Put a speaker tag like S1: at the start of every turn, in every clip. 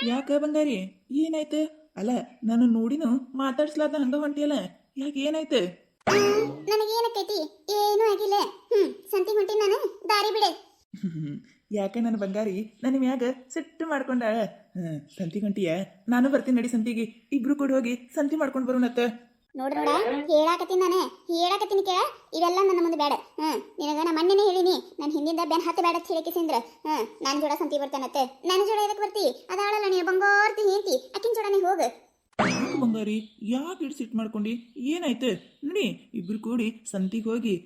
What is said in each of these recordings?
S1: ಯಾಕ ಬಂಗಾರಿ ಏನಾಯ್ತು? ಅಲ್ಲ ನಾನು ನೋಡಿನು ಮಾತಾಡ್ಸ್ಲಾರ್ದ ಹಂಗ ಹೊಂಟಿಯಲ್ಲ, ಯಾಕೆ ಏನಾಯ್ತು?
S2: ನನಗೇನಕ್ಕೈತಿ? ಏನೂ ಆಗಿಲ್ಲ. ಸಂತಿಗೆ ಹೊಂಟಿ ನಾನು, ದಾರಿ ಬಿಡೆ.
S1: ಯಾಕೆ ನನ್ನ ಬಂಗಾರಿ ನನ್ನ ಮ್ಯಾಗ ಸಿಟ್ಟು ಮಾಡ್ಕೊಂಡಾಳ? ಸಂತಿ ಹೊಂಟಿಯ? ನಾನು ಬರ್ತೀನಿ ನಡಿ ಸಂತಿಗೆ, ಇಬ್ರು ಕೂಡ ಹೋಗಿ ಸಂತಿ ಮಾಡ್ಕೊಂಡು ಬರೋಣತ್ತ.
S2: ನೋಡ ಹೇಳಾಕತ್ತೀನಿ ನಾನು, ಹೇಳಾಕತ್ತೀನಿ ಕೇಳ. ಇವೆಲ್ಲ ನನ್ನ ಮುಂದೆ ಬೇಡ. ನಿನಗ ನಾ ಮೊನ್ನೆನೇ ಹೇಳಿನಿ, ನಾನು ಹಿಂದಿಂದ ಬೆನ್ ಹತ್ತು ಬೇಡ ಅಂತ ಹೇಳಿಕಿಸಿಂದ್ರ ನನ್ನ ಜೋಡ ಸಂತಿ ಬರ್ತಾನತ್ತೆ. ನನ್ನ ಜೋಡ ಎದಕ್ಕೆ ಬರ್ತಿ? ಅದಾಳಲ್ಲ ನೀನು ಬಂಗಾರ್ತಿ ಹೇಂತಿ, ಅಕ್ಕಿನ ಜೋಡನೇ ಹೋಗು.
S1: ಯಾಕೆ ಬಂಗಾರಿ ಯಾಕೆ ಇಡ್ ಸಿಟ್ಟು ಮಾಡ್ಕೊಂಡು? ಏನಾಯ್ತು ನೋಡಿ, ಇಬ್ರು ಕೂಡಿ ಸಂತಿಗೆ ಹೋಗಿ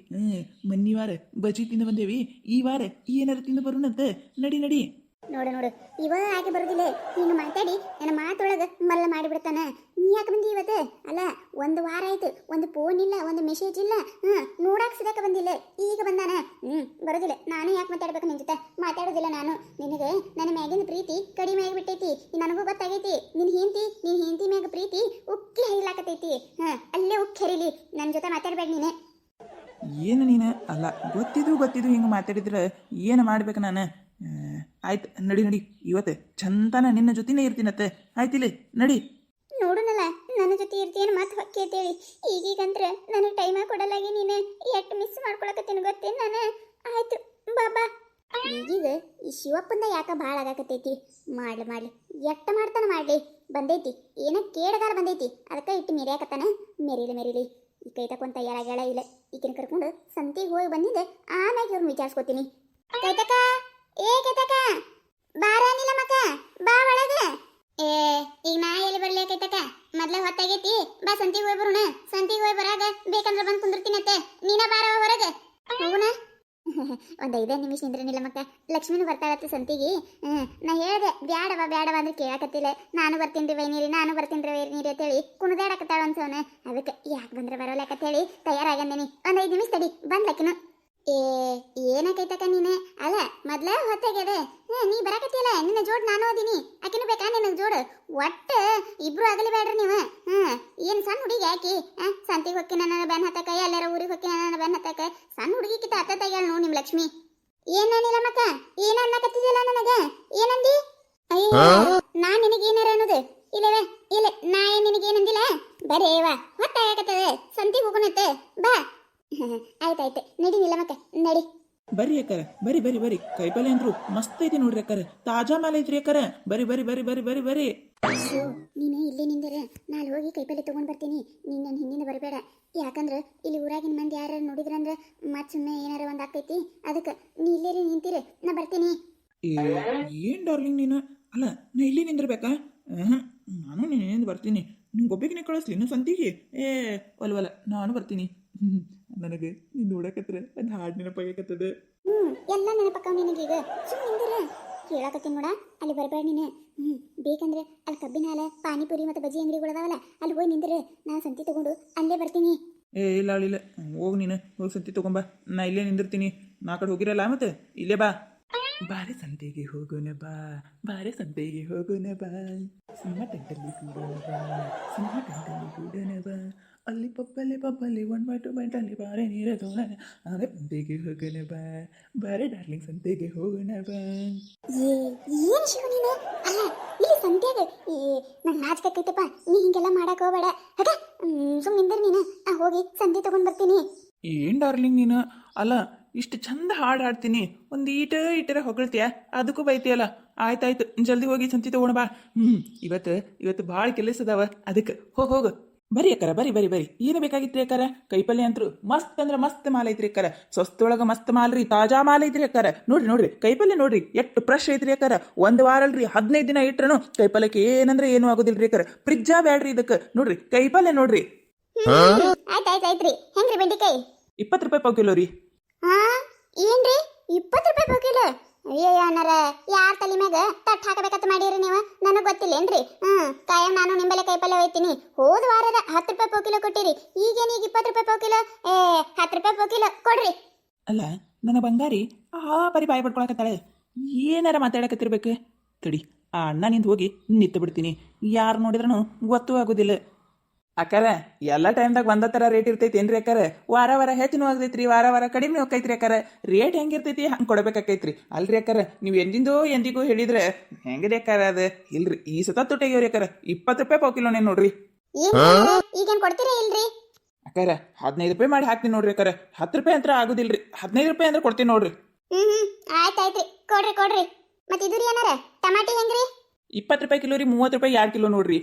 S1: ಮನ್ನಿ ವಾರ ಬಜಿ ತಿಂದು ಬಂದೇವಿ, ಈ ವಾರ ಏನಾರ ತಿಂದು ಬರೋಣಂತ. ನಡಿ ನಡಿ.
S2: ನೋಡು ಇವ ಯಾಕೆ ಬರುದಿಲ್ಲ? ನೀನು ಮಾತಾಡಿ ನನ್ನ ಮಾತೊಳಗೆ ಮಲ್ಲ ಮಾಡಿಬಿಡ್ತಾನ. ನೀ ಯಾಕೆ ಬಂದಿ ಇವತ್ತು? ಅಲ್ಲ, ಒಂದು ವಾರ ಆಯ್ತು, ಒಂದು ಫೋನ್ ಇಲ್ಲ, ಒಂದು ಮೆಸೇಜ್ ಇಲ್ಲ. ನೋಡಾಕ್ ಸಿಗಕ್ಕೆ ಬಂದಿಲ್ಲ, ಈಗ ಬಂದಾನ. ಬರೋದಿಲ್ಲ. ನಾನು ಯಾಕೆ ಮಾತಾಡ್ಬೇಕು ನಿನ್ ಜೊತೆ? ಮಾತಾಡೋದಿಲ್ಲ ನಾನು. ನಿನಗೆ ನನ್ನ ಮ್ಯಾಗಿನ ಪ್ರೀತಿ ಕಡಿಮೆ ಆಗಿಬಿಟ್ಟೈತಿ, ನನಗೂ ಗೊತ್ತಾಗೈತಿ. ನಿನ್ ಹೆಂಡತಿ ಮ್ಯಾಗ ಪ್ರೀತಿ ಉಕ್ಕಿ ಹರಿಲಾಕತೈತಿ. ಅಲ್ಲೇ ಉಕ್ಕಿ ಹರಿಲಿ, ನನ್ನ ಜೊತೆ ಮಾತಾಡ್ಬೇಡ ನೀನು.
S1: ಏನು ನೀನು? ಅಲ್ಲ, ಗೊತ್ತಿದ್ದು ಹಿಂಗೆ ಮಾತಾಡಿದ್ರೆ ಏನು ಮಾಡ್ಬೇಕು ನಾನು? ಆಯ್ತು ನಡಿ ನಡಿ, ಇವತ್ತು ಚಂದನ ನಿನ್ನ ಜೊತೆನೇ ಇರ್ತೀನತ್ತೆ. ಆಯ್ತಿಲ್ಲ ನಡಿ.
S2: ನೋಡುನಲ್ಲ, ನನ್ನ ಜೊತೆ ಇರ್ತೀಯೇನು ಮಾತು ಹೊಕ್ಕಿ ಅಂತೇಳಿ. ಈಗೀಗಂದ್ರೆ ನನಗೆ ಟೈಮ ಕೊಡಲಾಗಿ ನೀನು ಎಷ್ಟು ಮಿಸ್ ಮಾಡ್ಕೊಳಕತ್ತೀನಿ ಗೊತ್ತೇನು ನಾನು? ಆಯ್ತು ಬಾಬಾ. ಈಗೀಗ ಈ ಶಿವಪ್ಪಂದ ಯಾಕ ಭಾಳ ಆಗಾಕತ್ತೈತಿ? ಮಾಡ್ಲಿ ಎಷ್ಟ ಮಾಡ್ತಾನ ಮಾಡ್ಲಿ. ಬಂದೈತಿ ಏನ ಕೇಡಗಾರ ಬಂದೈತಿ, ಅದಕ್ಕೆ ಇಟ್ಟು ಮೆರಿಯಾಕತ್ತಾನ. ಮೆರೀಲಿ ಈ ಕೈ ತಕೊಂಡ್ ತಯಾರಾಗ್ಯಾಳ ಇಲ್ಲ. ಈಗಿನ ಕರ್ಕೊಂಡು ಸಂತಿಗೆ ಹೋಗಿ ಬಂದಿದ್ದೆ, ಆಮ್ಯಾಗ ಇವ್ರನ್ನ ವಿಚಾರಿಸ್ಕೊತೀನಿ. ಕೈತಕ, ಕೈತಕ, ಬಾರ ನಿಲ್ಲ ಮಕ್ಕ, ಬಾ ಒಳಗ. ಈಗ ನಾ ಎಲ್ಲಿ ಬರ್ಲಿ ಕೈತಕ? ಮೊದ್ಲ ಹೊತ್ತಾಗೈತಿ, ಬಾ ಸಂತಿಗೆ ಹೋಗಿ ಬರೋಣ. ಸಂತಿಗೆ ಹೋಗಿ ಬರಾಗ ಬೇಕಂದ್ರೆ ಬಂದು ಕುಂದಿರ್ತೀನತ್ತೆ. ನೀನ ಬಾರ ಹೊರಗೆ ಹೋಗುಣ. ಒಂದು 5 ನಿಮಿಷ ನಿಂದ್ರನಿಲ್ಲ ಮಕ್ಕ, ಲಕ್ಷ್ಮೀನು ಬರ್ತಾಳತ್ತೆ ಸಂತಿಗೆ. ನಾ ಹೇಳ್ದೆ ಬ್ಯಾಡವ ಅಂದ್ರೆ ಕೇಳಕತ್ತಿಲ್ಲ. ನಾನು ಬರ್ತೀನಿ ವೈನೀರಿ ಅಂತೇಳಿ ಕುಣಿದಾಡಕತ್ತಾಳ ಅನ್ಸವನ. ಅದಕ್ಕೆ ಯಾಕೆ ಬಂದ್ರೆ ಬರೋಲ್ಲಕತ್ತೇಳಿ ತಯಾರಾಗಂದೇನಿ. ಒಂದು 5 ನಿಮಿಷ ತಡಿ, ಬಂದ್ಲಕ್ಕಿನು. ಏನಕೈತಕ್ಕ ನೀನು? ಅಲ್ಲ, ಮೊದ್ಲ ಹೊತ್ತಾಗ್ಯದ, ನೀ ಬರಾಕತ್ತಿಯಲ್ಲ, ನಿನ್ನ ಜೋಡ್ ನಾನು ಓದಿನಿ. ಆಕಿನೂ ಬೇಕಾ ನಿನಗೆ ಜೋಡು? ಒಟ್ಟು ಇಬ್ರು ಆಗಲಿ ಬೇಡ್ರಿ ನೀವು. ಏನು ಸಣ್ಣ ಹುಡುಗಿ ಯಾಕಿ? ಸಂತಿಗೆ ಹೊಕ್ಕಿ ನನ್ನ ಬೆನ್ ಹತ್ತಕ, ಎಲ್ಲಾರ ಊರಿಗೆ ಹೊಕ್ಕಿ ನನ್ನ ಬೆನ್ ಹತ್ತಕ. ಸಣ್ಣ ಹುಡುಗಿಕಿತ ಅತ್ತ ತೆಗ್ಯಾಳ ನೋಡಿ ನಿಮ್ಮ ಲಕ್ಷ್ಮಿ. ಏನಿಲ್ಲ ಮಕ್ಕ, ಏನ ಅನ್ನಕತ್ತಿದ್ದಿಲ್ಲ ನನಗೆ? ಏನಂದಿ? ಅಯ್ಯೋ, ನಾ ನಿನಗೆ ಏನಾರ ಅನ್ನೋದು ಇಲ್ಲವೇ? ಇಲ್ಲ, ನಾ ಏನ್ ನಿನಗೇನಂದಿಲ್ಲ. ಬರೇವಾ ಹೊತ್ತಾಗತ್ತದ, ಸಂತಿಗೆ ಹೋಗೋಣತ್ತೆ, ಬಾ. ಆಯ್ತಾಯ್ತು ನಡಿ ನಿಲ್ಲ ಮಕ್ಕ, ನಡಿ.
S1: ಬರ್ರಿ ಅಕ್ಕಾರ, ಬರ್ರಿ. ಕೈಪಲ್ಲೆ ಅಂದ್ರು ಮಸ್ತ್ ಐತಿ ನೋಡ್ರಿ ಅಕ್ಕಾರ, ತಾಜಾ ಮಾಲ್ ಐತ್ರಿ ಅಕ್ಕಾರ. ಬರ್ರಿ.
S2: ನೀನು ಇಲ್ಲೇ ನಿಂದರೆ, ನಾಳೆ ಹೋಗಿ ಕೈಪಲ್ಲೆ ತಗೊಂಡ್ ಬರ್ತೀನಿ. ನೀನು ನನ್ನ ಹಿಂದಿನ ಬರಬೇಡ. ಯಾಕಂದ್ರೆ ಇಲ್ಲಿ ಊರಾಗಿನ ಮಂದಿ ಯಾರು ನೋಡಿದ್ರಂದ್ರೆ ಮತ್ತೆ ಸುಮ್ಮನೆ ಏನಾರ ಒಂದು ಆಕೈತಿ. ಅದಕ್ಕೆ ನೀ ಇಲ್ಲೇ ನಿಂತೀರಿ, ನಾ ಬರ್ತೀನಿ.
S1: ಏನ್ ಡಾರ್ಲಿಂಗ್ ನೀನು? ಅಲ್ಲ, ನಾ ಇಲ್ಲಿ ನಿಂದಿರ್ಬೇಕಾ? ನಾನು ನೀನಿಂದ ಬರ್ತೀನಿ. ನಿಂಗೆ ಒಬ್ಬಕಿನೇ ಕಳಿಸ್ಲಿ ಇನ್ನು ಸಂತಿಗೆ? ಒಲ್ವಲ್ಲ, ನಾನು ಬರ್ತೀನಿ. ನನಗೆ ನೀನು ನೋಡಕತ್ರ ಒಂದು ಹಾಡು ನೆನಪಾಗಕತ್ತದ.
S2: ಎಲ್ಲ ನೆನಪಕ್ಕ ನಿನಗೀಗ. ಸುಮ್ಮನೆ ನಿಂದಿರ, ಹೇಳಕತ್ತೀನಿ ನೋಡ. ಅಲ್ಲಿ ಬರಬೇಡ ನೀನು. ಬೇಕಂದ್ರೆ ಅಲ್ಲಿ ಕಬ್ಬಿನ ಹಾಲ, ಪಾನಿಪುರಿ ಮತ್ತು ಬಜ್ಜಿ ಅಂಗಡಿಗಳದಾವಲ್ಲ, ಅಲ್ಲಿ ಹೋಗಿ ನಿಂದಿರ. ನಾ ಸಂತಿ ತಗೊಂಡು ಅಲ್ಲೇ ಬರ್ತೀನಿ.
S1: ಇಲ್ಲ ಹೋಗಿ ನೀನು ಹೋಗಿ ಸಂತಿ ತಗೊಂಬ, ನಾ ಇಲ್ಲೇ ನಿಂದಿರ್ತೀನಿ. ನಾ ಕಡೆ ಹೋಗಿರಲ್ಲ ಮತ್ತೆ ಇಲ್ಲೇ ಬಾ. ಬಾರೆ ಸಂತೆಗೆ ಹೋಗೋಣ ಬಾ, ಸಿಂಹ ಟೆಂಟಲ್ಲಿ ಕೂಡೋಣ ಬಾ, ಅಲ್ಲಿ ಪಪ್ಪಲ್ಲಿ 1 2 ಬಾರೆ ನೀರ ತೋಣ, ಆಗ ಸಂತೆಗೆ ಹೋಗೋಣ ಬಾ, ಬಾರೆ ಡಾರ್ಲಿಂಗ್ ಸಂತೆಗೆ ಹೋಗೋಣ ಬಾ.
S2: ಏನು ಶಿವ ನೀನು? ಅಲ್ಲ, ಇಲ್ಲಿ ಸಂತ್ಯಾಗ ನಂಗೆ ನಾಚ್ಕೈತಪ್ಪ. ನೀ ಹಿಂಗೆಲ್ಲ ಮಾಡಕ್ ಹೋಗ್ಬೇಡ. ಸುಮ್ಮನೆ ನಿಂದಿರ ನೀನು. ಹೋಗಿ ಸಂತೆ ತಗೊಂಡ್ ಬರ್ತೀನಿ.
S1: ಏನು ಡಾರ್ಲಿಂಗ್ ನೀನು? ಅಲ್ಲ, ಇಷ್ಟು ಚಂದ ಹಾಡು ಹಾಡ್ತೀನಿ, ಒಂದು ಈಟರ ಹೊಗಳ್ತೀಯ, ಅದಕ್ಕೂ ಬೈತೀಯಲ್ಲ. ಆಯ್ತಾಯ್ತು, ಜಲ್ದಿ ಹೋಗಿ ಸಂತಿ ತಗೊಂಡು ಬಾ. ಇವತ್ತು ಭಾಳ ಕೆಲಸ ಅದಾವ, ಅದಕ್ಕೆ ಹೋಗು. ಬರ್ರಿ ಅಕ್ಕಾರ, ಬರ್ರಿ. ಏನು ಬೇಕಾಗಿತ್ರಿ ಅಕ್ಕಾರ? ಕೈಪಲ್ಯ ಅಂತರು ಮಸ್ತ್ ಅಂದ್ರೆ ಮಸ್ತ್ ಮಾಲ್ ಐತ್ರಿ ಅಕ್ಕಾರ. ಸ್ವಸ್ಥೊಳಗ ಮಸ್ತ್ ಮಾಲ್ ರೀ, ತಾಜಾ ಮಾಲ್ ಐತ್ರಿ ಅಕ್ಕಾರ. ನೋಡ್ರಿ ಕೈಪಲ್ಯ ನೋಡ್ರಿ, ಎಷ್ಟು ಫ್ರೆಶ್ ಐತ್ರಿ ಅಕ್ಕಾರ. 1 ವಾರ ಅಲ್ರಿ, 15 ದಿನ ಇಟ್ರನು ಕೈಪಲ್ಯಕ್ಕೆ ಏನಂದ್ರೆ ಏನು ಆಗೋದಿಲ್ರಿ ಅಕ್ಕಾರ. ಫ್ರಿಜ್ಜಾ ಬ್ಯಾಡ್ರಿ ಇದಕ್ಕೆ. ನೋಡ್ರಿ ಕೈಪಲ್ಯ ನೋಡ್ರಿ.
S2: ಆಯ್ತಾಯ್ತ್ರಿ. ಹೆಂಗ್ರಿ ಬೆಂಡಿಕಾಯಿ?
S1: 20 ರೂಪಾಯಿ ಪಾವ್ ಕಿಲೋ ರೀ.
S2: ಏನ್ರಿ 20 ರೂಪಾಯಿ ಪಾವ್ ಕಿಲೋ? ಅಯ್ಯೋ ಅಣ್ಣಾರ, ಯಾರ ತಲೆ ಮ್ಯಾಗ ತಟ್ಟು ಹಾಕಬೇಕಂತ ಮಾಡಿರಿ ನೀವು? ನನಗೆ ಗೊತ್ತಿಲ್ಲೇನ್ರಿ? ಕಾಯಂ ನಾನು ನಿಂಬಲೆ ಕೈಪಲ್ಯ ಒಯ್ತೀನಿ. ಹೋದ ವಾರದ 10 ರೂಪಾಯಿ ಪಾವ್ ಕಿಲೋ ಕೊಟ್ಟಿರಿ, ಈಗೇನು ಈಗ 20 ರೂಪಾಯಿ ಪಾವ್ ಕಿಲೋ? 10 ರೂಪಾಯಿ ಪಾವ್ ಕಿಲೋ ಕೊಡ್ರಿ.
S1: ಅಲ್ಲ, ನನ್ನ ಬಂಗಾರಿ ಬರಿ ಬಾಯಿ ಪಡ್ಕೊಳಕತ್ತಾಳೆ. ಏನಾರ ಮಾತಾಡಕತ್ತಿರ್ಬೇಕು. ತಡಿ, ಆ ಅಣ್ಣ ನಿಂದು ಹೋಗಿ ನಿಂತು ಬಿಡ್ತೀನಿ. ಯಾರು ನೋಡಿದ್ರೂ ಗೊತ್ತೂ ಆಗೋದಿಲ್ಲ. ಅಕ್ಕಾರ ಎಲ್ಲ ಟೈಮ್ದಾಗ ಒಂದ ಥರ ರೇಟ್ ಇರ್ತೈತಿ ಏನ್ರಿ ಅಕ್ಕಾರ ವಾರ ವಾರ ಹೆಚ್ಚಿನೂ ಆಗ್ತೈತ್ರಿ ವಾರ ವಾರ ಕಡಿಮೆ ಹೋಗ್ತೈತ್ರಿ ಅಕ್ಕಾರ ರೇಟ್ ಹೆಂಗಿರ್ತೈತಿ ಹಂಗೆ ಕೊಡ್ಬೇಕಾಕೈತ್ರಿ ಅಲ್ರಿ ಅಕ್ಕಾರ ನೀವು ಎಂದಿಗೂ ಹೇಳಿದ್ರೆ ಹೆಂಗ್ರಿ ಅಕ್ಕಾರ ಅದು ಇಲ್ರಿ ಈ ಸತ ತುಟ್ಟಿಗೆವ್ರಿ ಅಕ್ಕಾರ 20 ರೂಪಾಯಿ ಪಾವ್ ಕಿಲೋನೇ ನೋಡ್ರಿ
S2: ಈಗೇನ್ ಕೊಡ್ತೀರಾ ಇಲ್ರಿ
S1: ಅಕ್ಕಾರ 15 ರೂಪಾಯಿ ಮಾಡಿ ಹಾಕ್ತೀನಿ ನೋಡ್ರಿ ಅಕ್ಕಾರ 10 ರೂಪಾಯಿ ಅಂತ ಆಗುದಿಲ್ರಿ 15 ರೂಪಾಯಿ ಅಂದ್ರೆ ಕೊಡ್ತೀನಿ ನೋಡ್ರಿ
S2: ಆಯ್ತಾಯ್ತ್ರಿ ಕೊಡ್ರಿ ಮತ್ತೆ ಇದು ರೀ ಏನಾರ ಟಮಾಟಿ ಹೆಂಗ್ರಿ
S1: 20 ರೂಪಾಯಿ ಕಿಲೋ ರೀ 30 ರೂಪಾಯಿ 2 ಕಿಲೋ ನೋಡ್ರಿ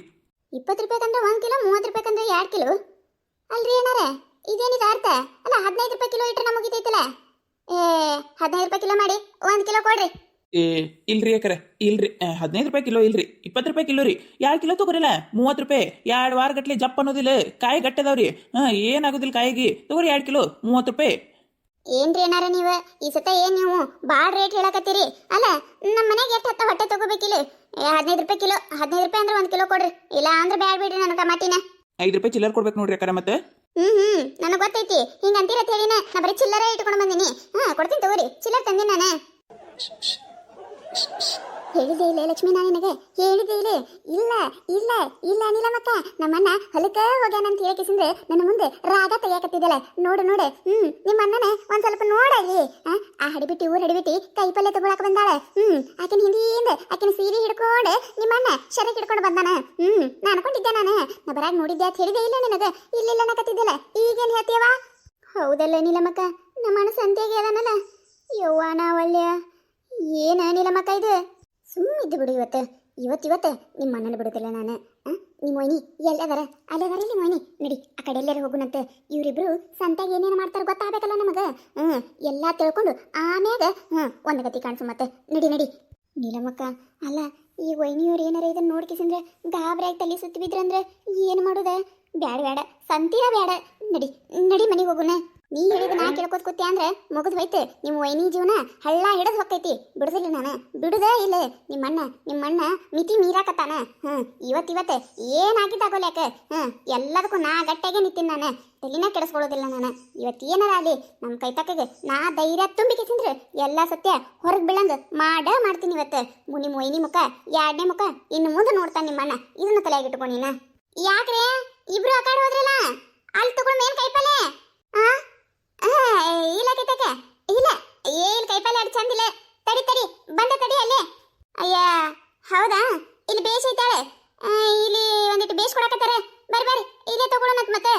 S2: 20 ರೂಪಾಯಿಕಂದ್ರೆ 1 ಕಿಲೋ 30 ರೂಪಾಯಿಕಂದ್ರೆ 2 ಕಿಲೋ ಅಲ್ರಿ ಏನಾರ ಇದೇನಿದೆ ಅರ್ಥ ಅಲ್ಲ 15 ರೂಪಾಯಿ ಕಿಲೋ ಇಟ್ರೆ ನಮಗಿತೈತಲ್ಲ 15 ರೂಪಾಯಿ ಕಿಲೋ ಮಾಡಿ 1 ಕಿಲೋ ಕೊಡ್ರಿ
S1: ಇಲ್ರಿ ಅಕ್ಕಾರ ಇಲ್ರಿ 15 ರೂಪಾಯಿ ಕಿಲೋ ಇಲ್ರಿ 20 ರೂಪಾಯಿ ಕಿಲೋ ರೀ 2 ಕಿಲೋ ತಗೋರಿಲ್ಲ 30 ರೂಪಾಯಿ 2 ವಾರ ಗಟ್ಲೆ ಜಪ್ ಅನ್ನೋದಿಲ್ಲ ಕಾಯಿ ಗಟ್ಟದವ್ರಿ ಏನಾಗೋದಿಲ್ಲ ಕಾಯಿಗೆ ತಗೋರಿ 2 ಕಿಲೋ 30 ರೂಪಾಯಿ
S2: ಏನ್ರಿ ಏನಾರ ನೀವು ಈ ಸತ ಏನ್ ನೀವು ಬಾಳ್ ರೇಟ್ ಹೇಳಕತ್ತೀರಿ ಅಲ್ಲ ನಮ್ಮ ಮನೆಗೆ ಎಷ್ಟು ಹತ್ತ ಹೊಟ್ಟೆ ತಗೋಬೇಕಿಲ್ಲ 15 ರೂಪಾಯಿ ಕಿಲೋ 15 ರೂಪಾಯಿ ಅಂದ್ರೆ 1 ಕಿಲೋ ಕೊಡ್ರಿ ಇಲ್ಲ ಅಂದ್ರೆ ಬ್ಯಾಡ್ ಬಿಡ್ರಿ ನನ್ನ ಟಮಾಟಿನ
S1: 5 ರೂಪಾಯಿ ಚಿಲ್ಲರ್ ಕೊಡ್ಬೇಕು ನೋಡ್ರಿ ಅಕ್ಕಾರ ಮತ್ತೆ
S2: ನನಗೆ ಗೊತ್ತೈತಿ ಹಿಂಗ ಅಂತೀರ ಹೇಳಿನ ನಾ ಬರೀ ಚಿಲ್ಲರ ಇಟ್ಕೊಂಡು ಬಂದೀನಿ ಕೊಡ್ತೀನಿ ತಗೋರಿ ಚಿಲ್ಲರ್ ತಂದಿನಿ ನಾನು ಹೇಳಿದೆ ಇಲ್ಲ ಲಕ್ಷ್ಮೀ ನಾ ನಿನಗೆ ಹೇಳಿದೆ ಇಲ್ಲ ನೀಲಮ್ಮಕ್ಕ ನಮ್ಮಣ್ಣ ಹೊಲಕ್ಕ ಹೋಗ್ಯಾನಂತ ಹೇಳಿಕೆಸಿಂದ್ರೆ ನನ್ನ ಮುಂದೆ ರಾಗ ತೆಗಿಯಾಕತ್ತಿದ್ದಲ್ಲ ನೋಡು ನಿಮ್ಮ ಅಣ್ಣನ ಒಂದ್ ಸ್ವಲ್ಪ ನೋಡಲ್ಲಿ ಆ ಹಡಿಬಿಟ್ಟಿ ಊರ್ ಹಡಿಬಿಟ್ಟಿ ಕೈ ಪಲ್ಲೆ ತಗೊಳಕ್ ಬಂದಾಳ ಆಕಿನ ಹಿಂದಿಯಿಂದ ಆಕಿನ ಸೀರೆ ಹಿಡ್ಕೊಂಡು ನಿಮ್ಮಣ್ಣ ಶರಕ್ ಹಿಡ್ಕೊಂಡು ಬಂದಾನ ನಾ ಅನ್ಕೊಂಡಿದ್ದೆ ನಾ ಬರಾಗ ನೋಡಿದ್ದೆ ಅಂತ ಹೇಳಿದೆ ಇಲ್ಲ ನಿನಗೆ ಇಲ್ಲ ಅನ್ನಕತ್ತಿದ್ದಲ್ಲ ಈಗೇನ್ ಹೇಳ್ತೀವ ಹೌದಲ್ಲ ನೀಲಮ್ಮಕ್ಕ ನಮ್ಮಣ್ಣ ಸಂತೆಗೆ ಅದನಲ್ಲ ಯವ್ವ ನಾವಲ್ಯ ಏನ ನೀಲಮ್ಮಕ್ಕ ಇದು ಸುಮ್ಮಿದ್ದು ಬಿಡು ಇವತ್ತು ನಿಮ್ಮ ಅಣ್ಣನ ಬಿಡುತ್ತಿಲ್ಲ ನಾನು ನಿಮ್ಮ ಮೊಯ್ನಿ ಎಲ್ಲದಾರ ಅಲ್ಲದಾರ ಇಲ್ಲಿ ಮೊಯ್ನಿ ನಡಿ ಆ ಕಡೆ ಎಲ್ಲರೂ ಹೋಗುನಂತೆ ಇವರಿಬ್ರು ಸಂತಾಗ ಏನೇನು ಮಾಡ್ತಾರ ಗೊತ್ತಾಗಬೇಕಲ್ಲ ನಮಗ ಎಲ್ಲ ತಿಳ್ಕೊಂಡು ಆಮ್ಯಾಗ ಒಂದು ಗತಿ ಕಾಣಿಸು ಮತ್ತೆ ನಡಿ ನೀಲಮ್ಮಕ್ಕ ಅಲ್ಲ ಈ ವೈನಿಯವ್ರು ಏನಾರ ಇದನ್ನ ನೋಡ್ಕಿಸಂದ್ರೆ ಗಾಬರಿಯಾಗಿ ತಲೆ ಸುತ್ತಿ ಬಿದ್ರಂದ್ರೆ ಏನು ಮಾಡೋದ ಬ್ಯಾಡ ಸಂತೀರ ಬ್ಯಾಡ ನಡಿ ಮನೆಗೆ ಹೋಗುನ ನೀ ಹೇಳಿದ ನಾ ಕೇಳ್ಕೊತ್ ಕೂತಿ ಅಂದ್ರೆ ಮುಗಿದ್ ಹೋಯ್ತು ನಿಮ್ಮ ವೈನಿ ಜೀವನ ಹಳ್ಳ ಹಿಡದ್ ಹೊಕ್ಕೈತಿ ಬಿಡುದಿಲ್ಲ ನಾನು ಬಿಡುದೇ ಇಲ್ಲ ನಿಮ್ಮಣ್ಣ ಮಿತಿ ಮೀರಾಕತ್ತಾನ ಇವತ್ತು ಏನಾಗಿದ್ದಾಗೋಲ್ಲ ಯಾಕೆ ಎಲ್ಲದಕ್ಕೂ ನಾ ಗಟ್ಟಿಗೆ ನಿಂತೀನಿ ನಾನು ತಲೆನ ಕೆಡಿಸ್ಕೊಳ್ಳೋದಿಲ್ಲ ನಾನು ಇವತ್ತು ಏನಾರ ಅಲ್ಲಿ ನಮ್ಮ ಕೈ ತಕ್ಕಗೆ ನಾ ಧೈರ್ಯ ತುಂಬಿಕೆ ತಿಂದ್ರೆ ಎಲ್ಲ ಸತ್ಯ ಹೊರಗೆ ಬೀಳಂದು ಮಾಡ್ತೀನಿ ಇವತ್ತು ನಿಮ್ಮ ವೈನಿ ಮುಖ 2ನೇ ಮುಖ ಇನ್ನು ಮುಂದೆ ನೋಡ್ತಾನೆ ನಿಮ್ಮಣ್ಣ ಇದನ್ನ ತಲೆಯಾಗಿಟ್ಕೊ ನೀನ ಯಾಕ್ರೆ ಇಬ್ರು ಆ ಕಡೆ ಹೋದ್ರಲ್ಲ ಅಲ್ಲಿ ತಗೊಂಡ್ ಮೇನ್ ಕೈಪಲ್ಲೆ ಇಲ್ಲ ಕಿತ್ತಕ ಇಲ್ಲ ಏನ್ ಕೈಪಲ್ಲೆ ಅಡ್ ಚಂದಿಲ್ಲ ತಡಿ ಬಂದ ತಡಿ ಅಲ್ಲೇ ಅಯ್ಯ ಹೌದಾ ಇಲ್ಲಿ ಬೇಷ್ ಐತಾಳೆ ಇಲ್ಲಿ ಒಂದಿಟ್ಟು ಬೇಷ್ ಕೊಡಕತ್ತಾರ ಬರ್ರಿ ಇಲ್ಲೇ ತಗೊಳ್ಳೋಣತ್ ಮತ್ತೆ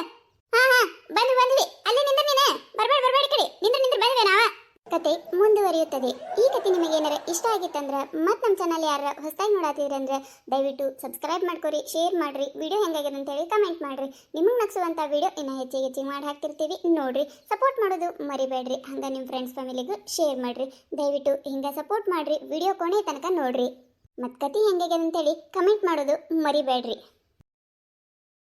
S2: ಬಂದ್ವಿ ಅಲ್ಲೇ ನಿಂದ್ರ ನೀನೆ ಬರ್ಬೇಡಿ ಕಡೆ ನಿಂದ್ರ ಬಂದ್ವಿ ನಾವ ಕತೆ ಮುಂದುವರಿಯುತ್ತದೆ ಈ ಕತೆ ನಿಮಗೆ ಏನಾರ ಇಷ್ಟ ಆಗಿತ್ತಂದ್ರೆ ಮತ್ತೆ ನಮ್ಮ ಚಾನಲ್ ಯಾರ ಹೊಸದಾಗಿ ನೋಡಾತಿದ್ರಿ ಅಂದ್ರೆ ದಯವಿಟ್ಟು ಸಬ್ಸ್ಕ್ರೈಬ್ ಮಾಡ್ಕೊರಿ ಶೇರ್ ಮಾಡ್ರಿ ವಿಡಿಯೋ ಹೆಂಗಾಗಿದೆ ಅಂತ ಹೇಳಿ ಕಮೆಂಟ್ ಮಾಡ್ರಿ ನಿಮಗೆ ನಗಿಸುವಂಥ ವಿಡಿಯೋ ಇನ್ನೂ ಹೆಚ್ಚಿಗೆ ಮಾಡಿ ಹಾಕ್ತಿರ್ತೀವಿ ನೋಡ್ರಿ ಸಪೋರ್ಟ್ ಮಾಡೋದು ಮರಿಬೇಡ್ರಿ ಹಂಗೆ ನಿಮ್ಮ ಫ್ರೆಂಡ್ಸ್ ಫ್ಯಾಮಿಲಿಗೂ ಶೇರ್ ಮಾಡ್ರಿ ದಯವಿಟ್ಟು ಹಿಂಗೆ ಸಪೋರ್ಟ್ ಮಾಡ್ರಿ ವಿಡಿಯೋ ಕೊನೆ ತನಕ ನೋಡ್ರಿ ಮತ್ತೆ ಕತೆ ಹೆಂಗಾಗಿದೆ ಅಂತೇಳಿ ಕಮೆಂಟ್ ಮಾಡೋದು ಮರಿಬೇಡ್ರಿ.